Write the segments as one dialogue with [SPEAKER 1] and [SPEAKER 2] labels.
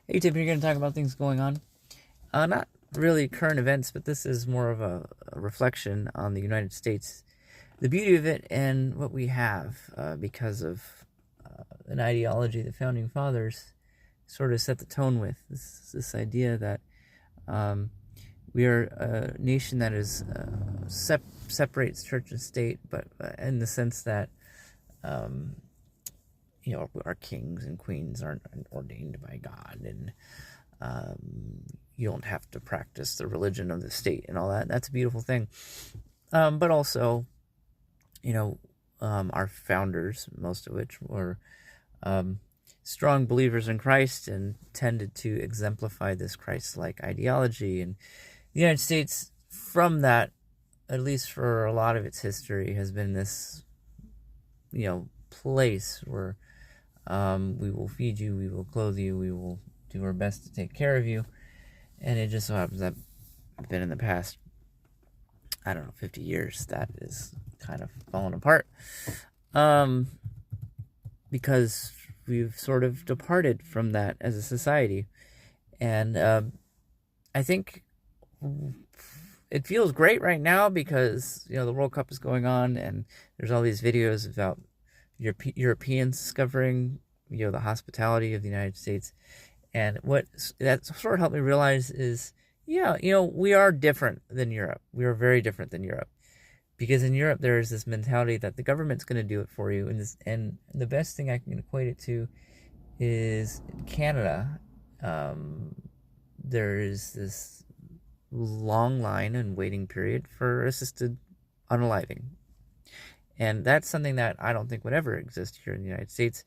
[SPEAKER 1] Hey, Tip, you're going to talk about things going on. Not really current events, but this is more of a reflection on the United States, the beauty of it, and what we have because of an ideology the founding fathers sort of set the tone with. This idea that um, we are a nation that is separates church and state, but in the sense that um, our kings and queens aren't ordained by God, and you don't have to practice the religion of the state and all that. That's a beautiful thing. But also, our founders, most of which were strong believers in Christ and tended to exemplify this Christ-like ideology. And the United States, from that, at least for a lot of its history, has been this, place where we will feed you, we will clothe you, we will do our best to take care of you. And it just so happens that I've been in the past, 50 years, that is kind of fallen apart. Because we've sort of departed from that as a society. And I think it feels great right now because, the World Cup is going on and there's all these videos about Europeans discovering, the hospitality of the United States. And what that sort of helped me realize is, we are different than Europe. We are very different than Europe. Because in Europe, there is this mentality that the government's going to do it for you. And the best thing I can equate it to is in Canada. There is this long line and waiting period for assisted unaliving. And that's something that I don't think would ever exist here in the United States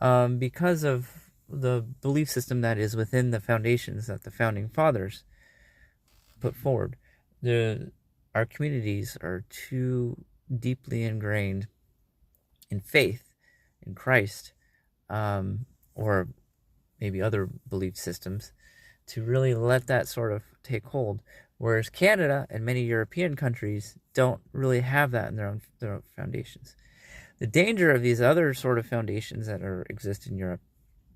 [SPEAKER 1] because of the belief system that is within the foundations that the founding fathers put forward. Our communities are too deeply ingrained in faith in Christ, or maybe other belief systems, to really let that sort of take hold. Whereas Canada and many European countries don't really have that in their own foundations. The danger of these other sort of foundations that exist in Europe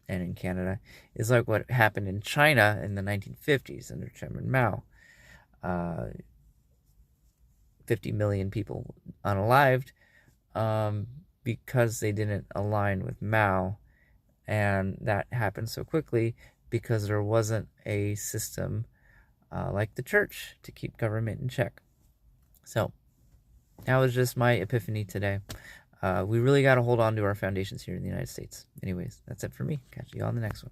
[SPEAKER 1] and in Canada is like what happened in China in the 1950s under Chairman Mao. 50 million people unalived because they didn't align with Mao. And that happened so quickly because there wasn't a system like the church to keep government in check. So that was just my epiphany today. We really got to hold on to our foundations here in the United States. Anyways, that's it for me. Catch you on the next one.